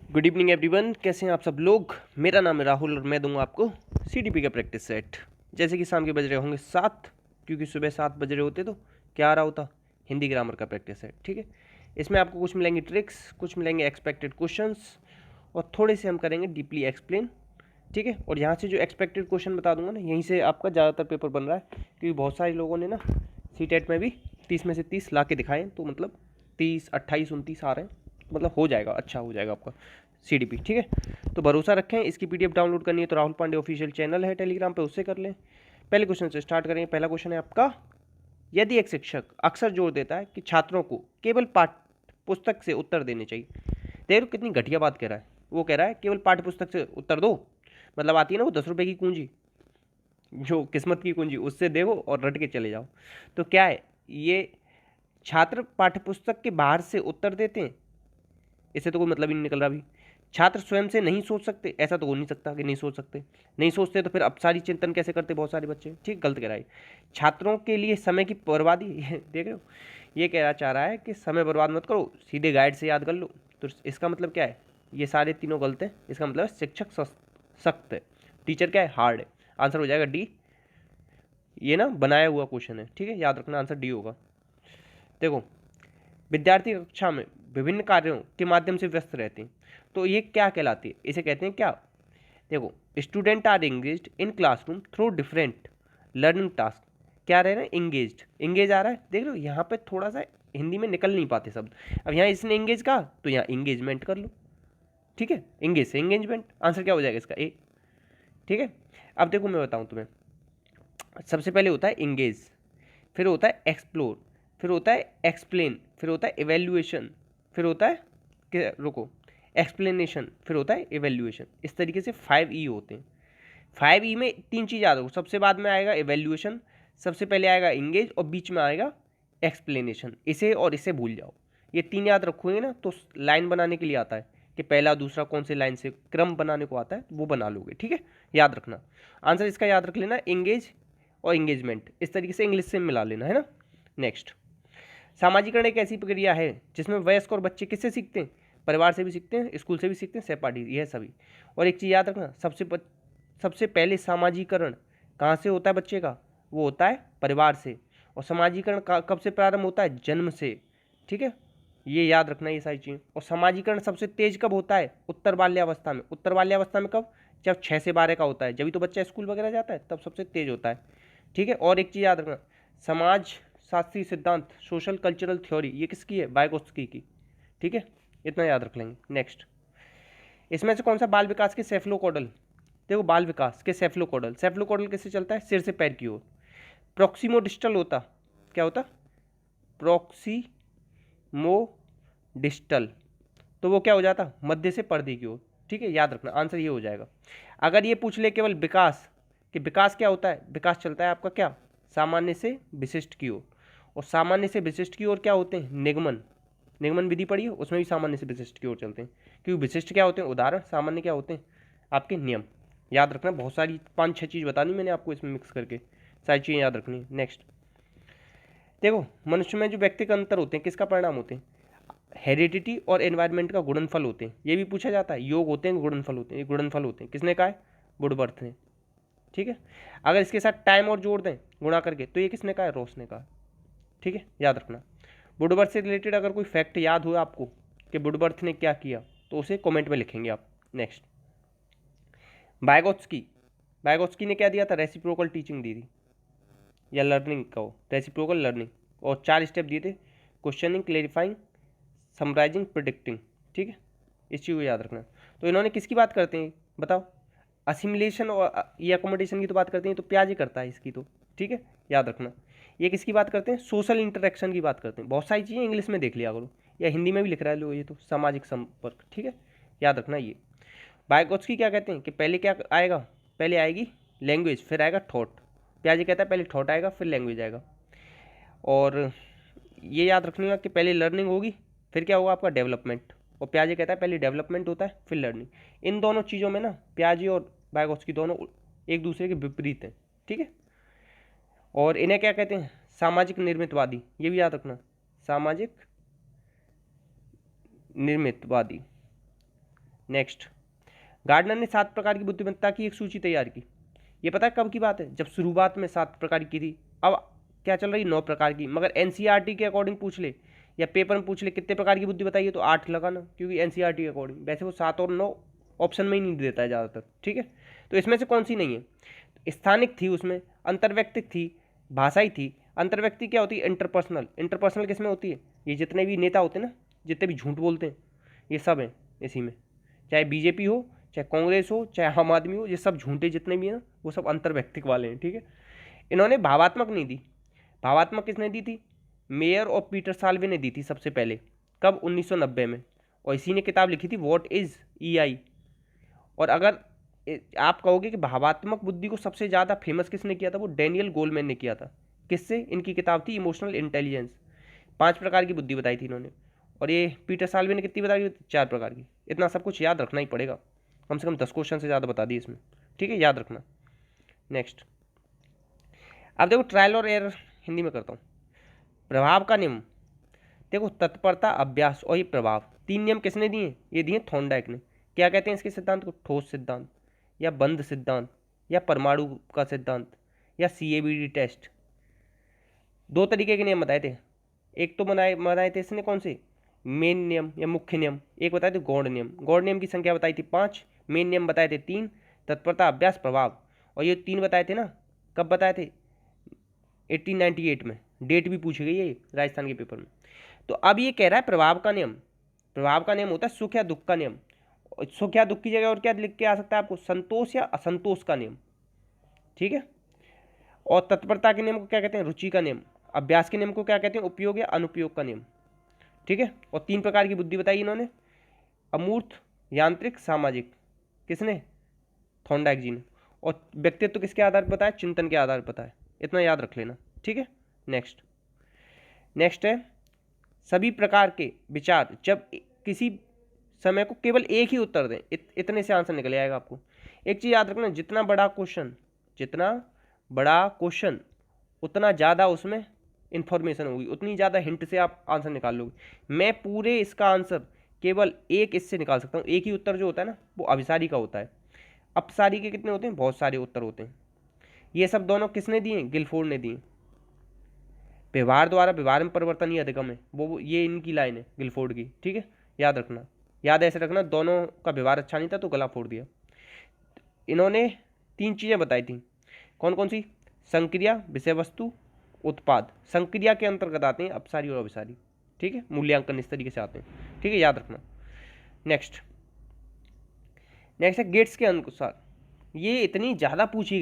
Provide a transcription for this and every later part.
Good evening everyone, कैसे हैं आप सब लोग। मेरा नाम है राहुल और मैं दूंगा आपको सीडीपी का प्रैक्टिस सेट। जैसे कि शाम के बज रहे होंगे 7, क्योंकि सुबह 7 बज रहे होते तो क्या आ रहा होता, हिंदी ग्रामर का प्रैक्टिस सेट। ठीक है, इसमें आपको कुछ मिलेंगे ट्रिक्स, कुछ मिलेंगे एक्सपेक्टेड क्वेश्चंस और थोड़े से हम करेंगे डीपली एक्सप्लेन। ठीक है, और यहाँ से जो एक्सपेक्टेड क्वेश्चन बता दूंगा ना, यहीं से आपका ज़्यादातर पेपर बन रहा है, क्योंकि बहुत सारे लोगों ने ना सीटेट में भी 30 में से 30 ला के दिखाए, तो मतलब 30, 28, 29 आ रहे हैं, मतलब हो जाएगा, अच्छा हो जाएगा आपका सीडीपी। ठीक है, तो भरोसा रखें। इसकी पीडीएफ डाउनलोड करनी है तो राहुल पांडे ऑफिशियल चैनल है टेलीग्राम पे, उससे कर लें। पहले क्वेश्चन से स्टार्ट करेंगे। पहला क्वेश्चन है आपका, यदि एक शिक्षक अक्सर जोर देता है कि छात्रों को केवल पाठ्य पुस्तक से उत्तर देने चाहिए, देखो कितनी घटिया बात कह रहा है। वो कह रहा है केवल पाठ्य पुस्तक से उत्तर दो, मतलब आती है ना वो 10 रुपये की कुंजी, जो किस्मत की कुंजी, उससे देखो और रट के चले जाओ। तो क्या है ये, छात्र पाठ्यपुस्तक के बाहर से उत्तर देते हैं, इससे तो कोई मतलब ही नहीं निकल रहा। अभी छात्र स्वयं से नहीं सोच सकते, ऐसा तो हो नहीं सकता कि नहीं सोच सकते। नहीं सोचते तो फिर अपसारी चिंतन कैसे करते बहुत सारे बच्चे। ठीक, गलत कह रहा है। छात्रों के लिए समय की बर्बादी देख रहे हो, ये कहना चाह रहा है कि समय बर्बाद मत करो, सीधे गाइड से याद कर लो। तो इसका मतलब क्या है, ये सारे तीनों गलत हैं। इसका मतलब है शिक्षक सख्त है, टीचर क्या है, हार्ड है। आंसर हो जाएगा डी। ये ना बनाया हुआ क्वेश्चन है, ठीक है, याद रखना, आंसर डी होगा। देखो, विद्यार्थी कक्षा में विभिन्न कार्यों के माध्यम से व्यस्त रहते हैं, तो ये क्या कहलाती है, इसे कहते हैं क्या। देखो, student are engaged in classroom through different learning task. क्या रहे ना, एंगेज्ड, एंगेज आ रहा है, देख लो यहाँ पे थोड़ा सा हिंदी में निकल नहीं पाते शब्द। अब यहाँ इसने एंगेज कहा तो यहाँ एंगेजमेंट कर लो। ठीक है, एंगेज से एंगेजमेंट, आंसर क्या हो जाएगा इसका, ए। ठीक है, अब देखो मैं बताऊँ तुम्हें। सबसे पहले होता है एंगेज, फिर होता है एक्सप्लोर, फिर होता है एक्सप्लेन, फिर होता है इवेल्युएशन, फिर होता है रुको, एक्सप्लेनेशन, फिर होता है इवेल्युएशन। इस तरीके से 5 ई होते हैं। 5 ई में 3 चीज़ याद रखो, सबसे बाद में आएगा इवेल्युएशन, सबसे पहले आएगा इंगेज और बीच में आएगा एक्सप्लेनेशन। इसे और इसे भूल जाओ, ये 3 याद रखोगे ना तो लाइन बनाने के लिए आता है कि पहला दूसरा कौन से लाइन से क्रम बनाने को आता है, वो बना लोगे। ठीक है, याद रखना। आंसर इसका याद रख लेना, इंगेज और इंगेजमेंट, इस तरीके से इंग्लिश से मिला लेना है ना। नेक्स्ट, सामाजिकरण एक ऐसी प्रक्रिया है जिसमें वयस्क और बच्चे किससे सीखते हैं, परिवार से भी सीखते हैं, स्कूल से भी सीखते हैं, सहपाठी, यह सभी। और एक चीज़ याद रखना, सबसे पहले सामाजिकरण कहाँ से होता है बच्चे का, वो होता है परिवार से। और सामाजिकरण कब से प्रारंभ होता है, जन्म से। ठीक है, ये याद रखना ये सारी चीज़ें। और सामाजिकरण सबसे तेज कब होता है, उत्तर बाल्यावस्था में। उत्तर बाल्यावस्था में कब, जब 6 से 12 का होता है, जब तो बच्चा स्कूल वगैरह जाता है, तब सबसे तेज होता है। ठीक है, और एक चीज़ याद रखना, समाज शास्त्रीय सिद्धांत, सोशल कल्चरल थ्योरी, ये किसकी है, वाइगोत्स्की की। ठीक है, इतना याद रख लेंगे। नेक्स्ट, इसमें से कौन सा बाल विकास के सेफलोकोडल, देखो बाल विकास के सेफलोकोडल, सेफलोकोडल किससे चलता है, सिर से पैर की ओर। प्रोक्सीमो डिस्टल होता, क्या होता, प्रोक्सीमो डिस्टल, तो वो क्या हो जाता, मध्य से पर्दे की ओर। ठीक है, याद रखना, आंसर ये हो जाएगा। अगर ये पूछ ले केवल विकास, कि विकास क्या होता है, विकास चलता है आपका क्या, सामान्य से विशिष्ट की ओर। और सामान्य से विशिष्ट की ओर क्या होते हैं, निगमन, निगमन विधि पढ़ी है, उसमें भी सामान्य से विशिष्ट की ओर चलते हैं। क्योंकि विशिष्ट क्या होते हैं, उदाहरण, सामान्य क्या होते हैं, आपके नियम। याद रखना, बहुत सारी 5-6 चीज़ बतानी मैंने आपको इसमें मिक्स करके, सारी चीज़ें याद रखनी है। नेक्स्ट, देखो, मनुष्य में जो व्यक्तिगत अंतर होते हैं किसका परिणाम होते हैं, हेरिडिटी और एनवायरनमेंट का गुणनफल होते हैं। ये भी पूछा जाता है, योग होते हैं गुणनफल होते हैं, ये गुणनफल होते हैं, किसने कहा है, वुडवर्थ ने। ठीक है, अगर इसके साथ टाइम और जोड़ दें गुणा करके, तो ये किसने कहा है, रॉस ने कहा। ठीक है, याद रखना। वुडवर्थ से रिलेटेड अगर कोई फैक्ट याद हो आपको कि वुडवर्थ ने क्या किया, तो उसे कमेंट में लिखेंगे आप। नेक्स्ट, वाइगोत्स्की, वाइगोत्स्की ने क्या दिया था, रेसिप्रोकल टीचिंग दी थी, या लर्निंग कहो, रेसिप्रोकल लर्निंग। और 4 स्टेप दिए थे, क्वेश्चनिंग, क्लेरिफाइंग, समराइजिंग, प्रिडिक्टिंग। ठीक है, इस चीज़ को याद रखना। तो इन्होंने किसकी बात करते हैं बताओ, असिमिलेशन और ये अकोमोडेशन की तो बात करते हैं, तो प्याज ही करता है इसकी तो। ठीक है, याद रखना। ये किसकी बात करते हैं, सोशल इंटरेक्शन की बात करते हैं। बहुत सारी चीज़ें इंग्लिश में देख लिया करो, या हिंदी में भी लिख रहा है लो, ये तो सामाजिक संपर्क। ठीक है, याद रखना ये। वाइगोत्स्की क्या कहते हैं कि पहले क्या आएगा, पहले आएगी लैंग्वेज, फिर आएगा थॉट। प्याजे कहता है पहले थॉट आएगा फिर लैंग्वेज आएगा। और ये याद रखना कि पहले लर्निंग होगी फिर क्या होगा आपका, डेवलपमेंट। और प्याजे कहता है पहले डेवलपमेंट होता है फिर लर्निंग। इन दोनों चीज़ों में ना प्याजे और वाइगोत्स्की दोनों एक दूसरे के विपरीत हैं। ठीक है, और इन्हें क्या कहते हैं, सामाजिक निर्मितवादी, ये भी याद रखना, सामाजिक निर्मितवादी। नेक्स्ट, गार्डनर ने 7 प्रकार की बुद्धिमत्ता की एक सूची तैयार की। ये पता है कब की बात है? जब शुरुआत में 7 प्रकार की थी, अब क्या चल रही? 9 प्रकार की। मगर एनसीईआरटी के अकॉर्डिंग पूछ ले या पेपर में पूछ ले कितने प्रकार की बुद्धि बताइए, तो 8 लगाना, क्योंकि एनसीईआरटी के अकॉर्डिंग। वैसे वो 7 और 9 ऑप्शन में ही नहीं देता है ज़्यादातर, ठीक है। तो इसमें से कौन सी नहीं है? स्थानिक थी, उसमें अंतर्व्यक्तिक थी, भाषाई थी। अंतर्व्यक्ति क्या होती है? इंटरपर्सनल। इंटरपर्सनल किस में होती है? ये जितने भी नेता होते हैं ना, जितने भी झूठ बोलते हैं, ये सब हैं इसी में। चाहे बीजेपी हो, चाहे कांग्रेस हो, चाहे आम आदमी हो, ये सब झूठे जितने भी हैं ना, वो सब अंतर्व्यक्तिक वाले हैं, ठीक है। इन्होंने भावात्मक नहीं दी। भावात्मक किसने दी थी? मेयर और पीटर साल्वे ने दी थी सबसे पहले। कब? 1990 में। और इसी ने किताब लिखी थी व्हाट इज ईआई। और अगर आप कहोगे कि भावात्मक बुद्धि को सबसे ज़्यादा फेमस किसने किया था, वो डैनियल गोलमैन ने किया था। किससे? इनकी किताब थी इमोशनल इंटेलिजेंस। 5 प्रकार की बुद्धि बताई थी इन्होंने। और ये पीटर साल्वे ने कितनी बताई? 4 प्रकार की। इतना सब कुछ याद रखना ही पड़ेगा, कम से कम 10 क्वेश्चन से ज़्यादा बता दिए इसमें, ठीक है, याद रखना। नेक्स्ट, अब देखो ट्रायल और एरर हिंदी में करता हूँ। प्रभाव का नियम देखो, तत्परता, अभ्यास और ये प्रभाव, 3 नियम किसने दिए? ये दिए थॉर्नडाइक ने। क्या कहते हैं इसके सिद्धांत को? ठोस सिद्धांत, या बंद सिद्धांत, या परमाणु का सिद्धांत, या सीएबीडी टेस्ट। 2 तरीके के नियम बताए थे। एक तो बनाए थे इसने कौन से? मेन नियम या मुख्य नियम। एक बताए थे गौड़ नियम। गौड़ नियम की संख्या बताई थी 5, मेन नियम बताए थे 3, तत्परता, अभ्यास, प्रभाव। और ये 3 बताए थे ना, कब बताए थे? 1898 में। डेट भी पूछी गई है राजस्थान के पेपर में। तो अब ये कह रहा है प्रभाव का नियम। प्रभाव का नियम होता है सुख या दुख का नियम। सुख या दुख की जगह और क्या लिख के आ सकता है आपको? संतोष या असंतोष का नियम, ठीक है। और तत्परता के नियम को क्या कहते हैं? रुचि का नियम। अभ्यास के नियम को क्या कहते हैं? उपयोग या अनुपयोग का नियम, ठीक है। और 3 प्रकार की बुद्धि बताई इन्होंने, अमूर्त, यांत्रिक, सामाजिक। किसने? थॉर्नडाइक जी ने। और व्यक्तित्व किसके आधार पर बताया? चिंतन के आधार पर बताया। इतना याद रख लेना, ठीक है। नेक्स्ट है सभी प्रकार के विचार जब किसी समय को केवल एक ही उत्तर दें, इतने से आंसर निकल आएगा आपको। एक चीज़ याद रखना, जितना बड़ा क्वेश्चन उतना ज़्यादा उसमें इंफॉर्मेशन होगी, उतनी ज़्यादा हिंट से आप आंसर निकाल लोगे। मैं पूरे इसका आंसर केवल एक इससे निकाल सकता हूँ। एक ही उत्तर जो होता है ना, वो अभिसारी का होता है। अपसारी के कितने होते हैं? बहुत सारे उत्तर होते हैं। ये सब दोनों किसने दिए? गिलफोर्ड ने दिए। व्यवहार द्वारा व्यवहार में परिवर्तन ही अधिगम है, वो ये इनकी लाइन है गिलफोर्ड की, ठीक है। याद रखना, याद ऐसे रखना, दोनों का व्यवहार अच्छा नहीं था तो गला फोड़ दिया। इन्होंने 3 चीज़ें बताई थी, कौन कौन सी? संक्रिया, विषय वस्तु, उत्पाद। संक्रिया के अंतर्गत आते हैं अपसारी और अभिसारी, ठीक है। मूल्यांकन इस तरीके से आते हैं, ठीक है, याद रखना। नेक्स्ट है गेट्स के अनुसार। ये इतनी ज़्यादा पूछी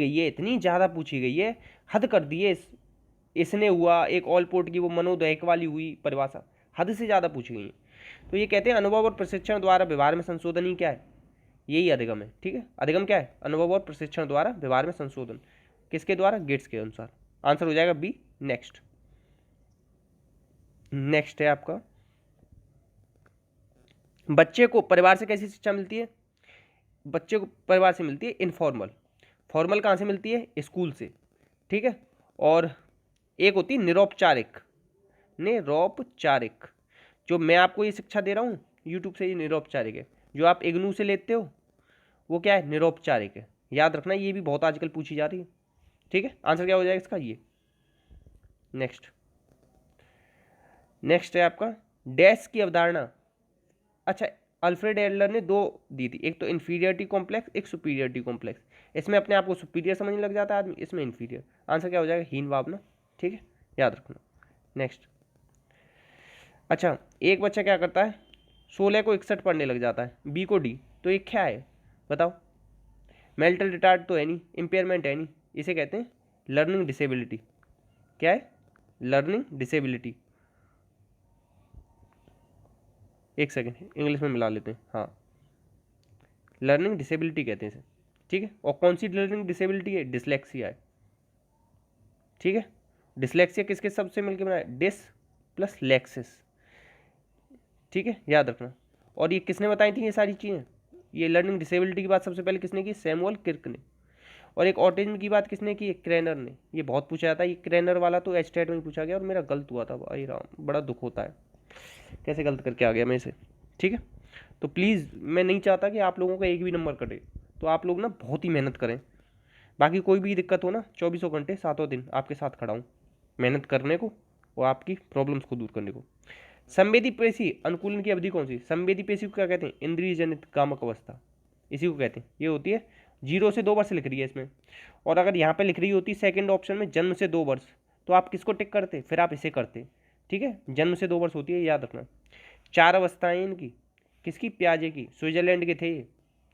गई है, हद कर दी है। इसने हुआ एक ऑलपोर्ट की वो मनोदयक वाली हुई परिभाषा, हद से ज़्यादा पूछी गई है। तो ये कहते हैं अनुभव और प्रशिक्षण द्वारा व्यवहार में संशोधन ही क्या है? यही अधिगम है, ठीक है। अधिगम क्या है? अनुभव और प्रशिक्षण द्वारा व्यवहार में संशोधन। किसके द्वारा? गेट्स के अनुसार। आंसर हो जाएगा बी। नेक्स्ट है आपका, बच्चे को परिवार से कैसी शिक्षा मिलती है? बच्चे को परिवार से मिलती है इनफॉर्मल। फॉर्मल कहाँ से मिलती है? स्कूल से, ठीक है। और एक होती है निरौपचारिक। जो मैं आपको ये शिक्षा दे रहा हूँ यूट्यूब से, ये निरौपचारिक है। जो आप इग्नू से लेते हो वो क्या है? निरौपचारिक है। याद रखना, ये भी बहुत आजकल पूछी जा रही है, ठीक है। आंसर क्या हो जाएगा इसका? ये। नेक्स्ट है आपका डैश की अवधारणा। अच्छा, अल्फ्रेड एडलर ने 2 दी थी, एक तो इन्फीरियरिटी कॉम्प्लेक्स, एक सुपीरियरिटी कॉम्प्लेक्स। इसमें अपने आप को सुपीरियर समझने लग जाता है आदमी, इसमें इन्फीरियर। आंसर क्या हो जाएगा? हीन भावना, ठीक है, याद रखना। नेक्स्ट, अच्छा, एक बच्चा क्या करता है? 16 को 61 पढ़ने लग जाता है, बी को डी, तो ये क्या है बताओ? मेंटल रिटार्ड तो है नहीं, इम्पेयरमेंट है नहीं, इसे कहते हैं लर्निंग डिसेबिलिटी। क्या है? Learning disability. एक सेकेंड, इंग्लिश में मिला लेते हैं, हाँ, लर्निंग डिसेबिलिटी कहते हैं इसे, ठीक है। और कौन सी लर्निंग डिसेबिलिटी है? डिसलेक्सिया है, ठीक है। डिसलेक्सिया किसके सबसे मिलकर बना है? डिस प्लस लेक्सिस, ठीक है, याद रखना। और ये किसने बताई थी ये सारी चीज़ें? ये लर्निंग डिसेबिलिटी की बात सबसे पहले किसने की? सैमुअल किर्क ने। और एक ऑटिज्म की बात किसने की? क्रेनर ने। ये बहुत पूछा जाता है, ये क्रेनर वाला तो एचटेट में पूछा गया और मेरा गलत हुआ था, भाई राम, बड़ा दुख होता है, कैसे गलत करके आ गया मैं इसे, ठीक है। तो प्लीज़ मैं नहीं चाहता कि आप लोगों का एक भी नंबर कटे, तो आप लोग ना बहुत ही मेहनत करें। बाकी कोई भी दिक्कत हो ना, 24 घंटे 7 दिन आपके साथ खड़ा हूँ मेहनत करने को और आपकी प्रॉब्लम्स को दूर करने को। संवेदी पेशी अनुकूलन की अवधि कौन सी? संवेदी पेशी को क्या कहते हैं? इंद्रिय जनित कामक अवस्था, इसी को कहते हैं। ये होती है 0 से 2 वर्ष लिख रही है इसमें, और अगर यहाँ पे लिख रही होती सेकंड ऑप्शन में जन्म से 2 वर्ष, तो आप किसको टिक करते? फिर आप इसे करते। ठीक है, जन्म से 2 वर्ष होती है, याद रखना। 4 अवस्थाएं इनकी, किसकी? प्याजे की। स्विट्जरलैंड के थे ये,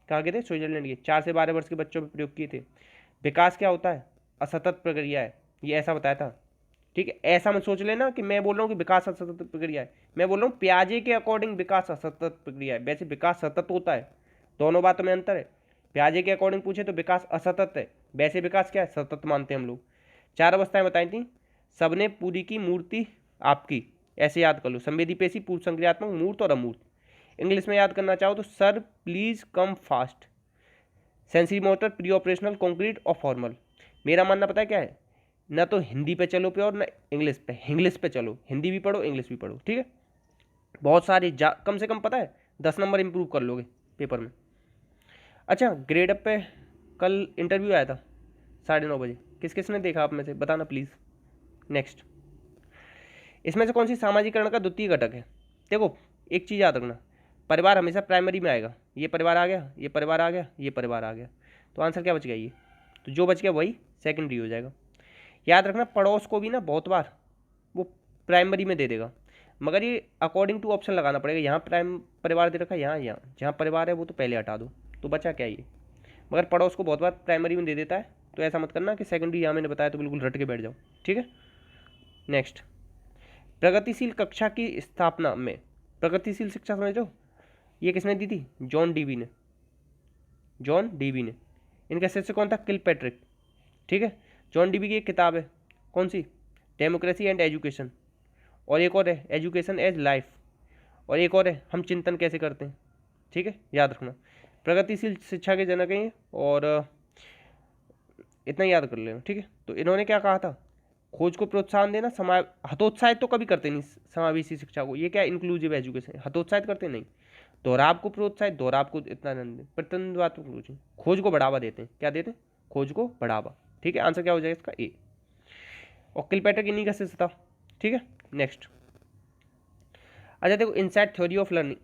कहाँ के थे? स्विट्जरलैंड के। 4 से 12 वर्ष के बच्चों पर प्रयोग किए थे। विकास क्या होता है? असतत प्रक्रिया है, ये ऐसा बताया था। ठीक है, ऐसा मत सोच लेना कि मैं बोल रहा हूँ कि विकास असतत प्रक्रिया है। मैं बोल रहा हूँ प्याजे के अकॉर्डिंग विकास असतत प्रक्रिया है। वैसे विकास सतत होता है, दोनों बातों में अंतर है। प्याजे के अकॉर्डिंग पूछे तो विकास असतत है, वैसे विकास क्या है? सतत मानते हैं हम लोग। 4 अवस्थाएं बताई थी, सबने पूरी की मूर्ति आपकी, ऐसे याद कर लो। संवेदी पेशी, पूर्व संक्रियात्मक, मूर्त और अमूर्त। इंग्लिश में याद करना चाहो तो sir please come fast, sensory motor, pre operational, concrete और फॉर्मल। मेरा मानना पता है क्या है? ना तो हिंदी पे चलो प्योर, ना इंग्लिश पे चलो। हिंदी भी पढ़ो, इंग्लिश भी पढ़ो, ठीक है। बहुत सारे कम से कम पता है 10 नंबर इंप्रूव कर लोगे पेपर में। अच्छा, ग्रेड अप पे कल इंटरव्यू आया था 9:30 बजे। किस किसने देखा आप में से? बताना प्लीज़। नेक्स्ट, इसमें से कौन सी सामाजिकरण का द्वितीय घटक है? देखो एक चीज़ याद रखना, परिवार हमेशा प्राइमरी में आएगा। ये परिवार आ गया, ये परिवार आ गया, ये परिवार आ गया, तो आंसर क्या बच गया? ये। तो जो बच गया वही सेकेंडरी हो जाएगा। याद रखना, पड़ोस को भी ना बहुत बार वो प्राइमरी में दे देगा, मगर ये अकॉर्डिंग टू ऑप्शन लगाना पड़ेगा। यहाँ परिवार दे रखा है, यहाँ जहाँ परिवार है वो तो पहले हटा दो, तो बचा क्या ये? मगर पड़ोस को बहुत बार प्राइमरी में दे देता है, तो ऐसा मत करना कि सेकेंडरी यहाँ मैंने बताया तो बिल्कुल रट के बैठ जाओ, ठीक है। नेक्स्ट, प्रगतिशील कक्षा की स्थापना में, प्रगतिशील शिक्षा समझो, ये किसने दी थी? जॉन डीवी ने। जॉन डीवी ने। इनका शिष्य कौन था? किलपैट्रिक, ठीक है। जॉन डीवी की एक किताब है, कौन सी? डेमोक्रेसी एंड एजुकेशन, और एक और है एजुकेशन एज लाइफ, और एक और है हम चिंतन कैसे करते हैं, ठीक है, याद रखना। प्रगतिशील शिक्षा के जनक हैं, और इतना याद कर लेना, ठीक है। तो इन्होंने क्या कहा था? खोज को प्रोत्साहन देना, हतोत्साहित तो कभी करते नहीं समावेशी शिक्षा को। ये क्या? Inclusive education. हतोत्साहित करते नहीं, दोहराव को प्रोत्साहित, दोहराव को इतना प्रतिनिधित्वात्मक रुचि, खोज को बढ़ावा देते हैं। क्या देते हैं? खोज को बढ़ावा, ठीक है। आंसर क्या हो जाएगा इसका? ए। और किलपैट्रिक इन्हीं का शिष्य था, ठीक है। नेक्स्ट, अच्छा देखो, insight theory of learning,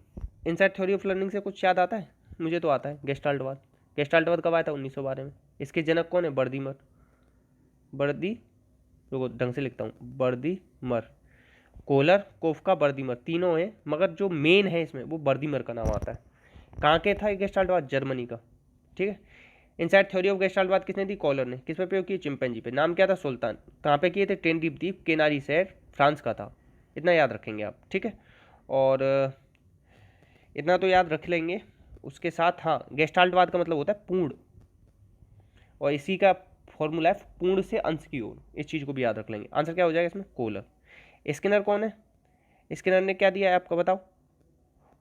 insight theory of learning से कुछ याद आता है? मुझे तो आता है गेस्टाल्टवाद। गेस्टाल्टवाद कब आया था? 1912 में। इसके जनक कौन है? बर्दीमर। रुको ढंग से लिखता हूँ, बर्दीमर, कोलर, कोफका, बर्दीमर, तीनों हैं, मगर जो मेन है इसमें वो बर्दीमर का नाम आता है। कहाँ के था ये गेस्टाल्टवाद? जर्मनी का, ठीक है। इनसाइड थ्योरी ऑफ गेस्टाल्टवाद किसने दी? कॉलर ने। किस पे प्रयोग किया? चिंपैंजी पे। नाम क्या था? सुल्तान। कहाँ पे किए थे? टेनरिफ द्वीप, केनारी शहर, फ्रांस का था। इतना याद रखेंगे आप, ठीक है। और इतना तो याद रख लेंगे। उसके साथ हाँ, गेस्टाल्टवाद का मतलब होता है पूर्ण, और इसी का फॉर्मूला है पूर्ण से अंश की ओर। इस चीज़ को भी याद रख लेंगे। आंसर क्या हो जाएगा इसमें? कोलर। स्किनर कौन है? स्किनर ने क्या दिया है आपको बताओ?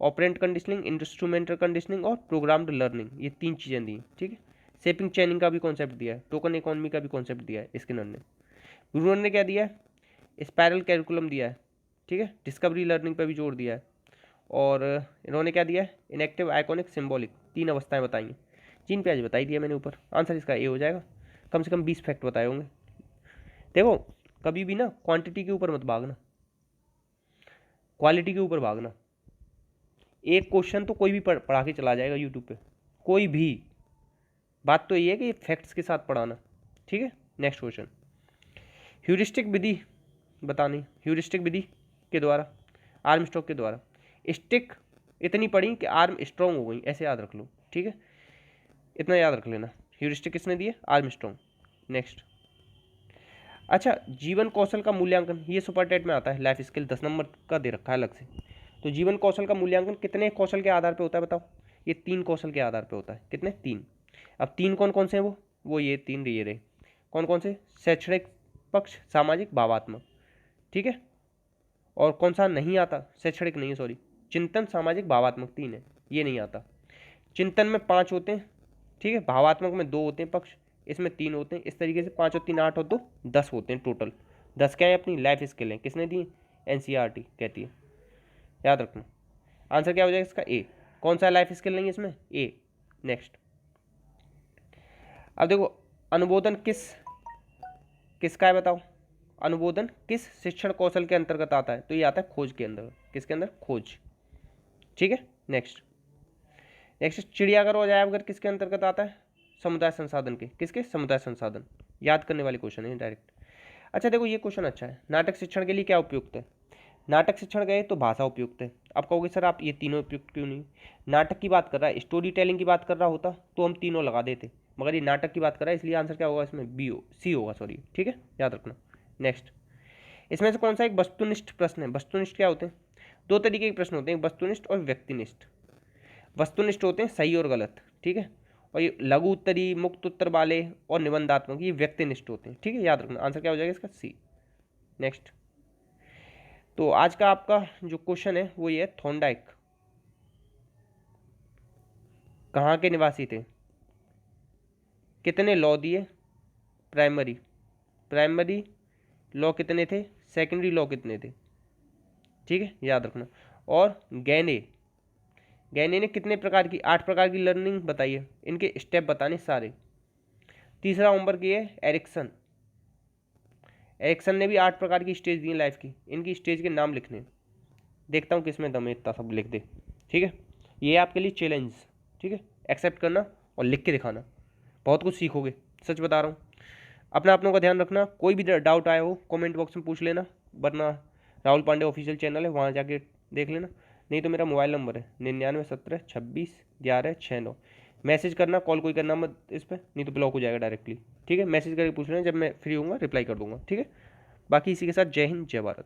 ऑपरेंट कंडीशनिंग, इंस्ट्रूमेंटल कंडीशनिंग और प्रोग्राम्ड लर्निंग, ये 3 चीज़ें दी, ठीक है। शेपिंग चेनिंग का भी कॉन्सेप्ट दिया है, टोकन इकोनॉमी का भी कॉन्सेप्ट दिया है स्किनर ने। ब्रूनर ने क्या दिया है? स्पायरल कैरिकुलम दिया है, ठीक है। डिस्कवरी लर्निंग पर भी जोर दिया है। और इन्होंने क्या दिया है? इनएक्टिव, आइकॉनिक, सिम्बॉलिक, 3 अवस्थाएं बताई हैं। जिन पे आज बताई दिया मैंने ऊपर। आंसर इसका ए हो जाएगा। कम से कम 20 फैक्ट बताए होंगे। देखो कभी भी ना क्वांटिटी के ऊपर मत भागना, क्वालिटी के ऊपर भागना। एक क्वेश्चन तो कोई भी पढ़ा के चला जाएगा यूट्यूब पे, कोई भी। बात तो ये है कि फैक्ट्स के साथ पढ़ाना, ठीक है। नेक्स्ट क्वेश्चन, ह्यूरिस्टिक विधि बतानी। ह्यूरिस्टिक विधि के द्वारा, आर्म स्ट्रोक के द्वारा। स्टिक इतनी पढ़ी कि आर्म स्ट्रॉन्ग हो गई, ऐसे याद रख लो, ठीक है। इतना याद रख लेना। ह्यूरिस्टिक किसने दिए? Arm strong. नेक्स्ट, अच्छा, जीवन कौशल का मूल्यांकन, ये सुपर टेट में आता है। लाइफ स्किल 10 नंबर का दे रखा है अलग से। तो जीवन कौशल का मूल्यांकन कितने कौशल के आधार पे होता है बताओ? ये 3 कौशल के आधार पे होता है। कितने? 3। अब 3 कौन कौन से हैं? वो ये 3 ये रहे। कौन कौन से? शैक्षणिक पक्ष, सामाजिक, भावात्मक, ठीक है। और कौन सा नहीं आता? शैक्षणिक नहीं है, सॉरी, चिंतन, सामाजिक, भावात्मक, 3 है, ये नहीं आता। चिंतन में 5 होते हैं, ठीक है। भावात्मक में 2 होते हैं पक्ष, इसमें 3 होते हैं। इस तरीके से 5 और 3 8 और 2 10 होते हैं टोटल। 10 क्या है? अपनी लाइफ स्किल है। किसने दी? NCERT कहती है, याद रखना। आंसर क्या हो जाएगा इसका? ए। कौन सा लाइफ स्किल नहीं है इसमें? ए। नेक्स्ट, अब देखो अनुबोधन किसका है बताओ? अनुबोधन किस शिक्षण कौशल के अंतर्गत आता है? तो ये आता है खोज के अंदर। किसके अंदर? खोज। ठीक है। नेक्स्ट चिड़ियाघर और अजायबघर किसके अंतर्गत आता है? समुदाय संसाधन के। किसके? समुदाय संसाधन। याद करने वाले क्वेश्चन है डायरेक्ट। अच्छा देखो ये क्वेश्चन अच्छा है, नाटक शिक्षण के लिए क्या उपयुक्त है? नाटक शिक्षण गए तो भाषा उपयुक्त है। अब कहोगे सर आप ये तीनों उपयुक्त क्यों नहीं? नाटक की बात कर रहा है, स्टोरी टेलिंग की बात कर रहा होता तो हम तीनों लगा देते, मगर ये नाटक की बात कर रहा है, इसलिए आंसर क्या होगा इसमें? सी होगा, सॉरी। ठीक है, याद रखना। नेक्स्ट, इसमें से कौन सा एक वस्तुनिष्ठ प्रश्न है? वस्तुनिष्ठ क्या होते हैं? दो तरीके के प्रश्न होते हैं, वस्तुनिष्ठ और व्यक्तिनिष्ठ। वस्तुनिष्ठ होते हैं सही और गलत, ठीक है, और ये लघु उत्तरी, मुक्त उत्तर वाले और निबंधात्मक ये व्यक्तिनिष्ठ होते हैं। ठीक है, याद रखना। आंसर क्या हो जाएगा इसका? सी। नेक्स्ट, तो आज का आपका जो क्वेश्चन है वो ये है, थॉर्नडाइक कहाँ के निवासी थे? कितने लॉ दिए? प्राइमरी लॉ कितने थे? सेकेंडरी लॉ कितने थे? ठीक है, याद रखना। और गैने ने कितने प्रकार की? 8 प्रकार की लर्निंग बताइए, इनके स्टेप बताने सारे। तीसरा होमवर्क ये है, एरिक्सन ने भी 8 प्रकार की स्टेज दी लाइफ की, इनकी स्टेज के नाम लिखने। देखता हूँ किसमें दम है इतना सब लिख दे। ठीक है, ये आपके लिए चैलेंज। ठीक है, एक्सेप्ट करना और लिख के दिखाना, बहुत कुछ सीखोगे, सच बता रहा हूँ। अपनों का ध्यान रखना। कोई भी डाउट आया हो कमेंट बॉक्स में पूछ लेना, वरना राहुल पांडे ऑफिशियल चैनल है वहाँ जाके देख लेना, नहीं तो मेरा मोबाइल नंबर है 9917261169। मैसेज करना, कॉल कोई करना मत इस पर, नहीं तो ब्लॉक हो जाएगा डायरेक्टली। ठीक है, मैसेज करके पूछ लेना, जब मैं फ्री होऊंगा रिप्लाई कर दूंगा। ठीक है, बाकी इसी के साथ जय हिंद जय भारत।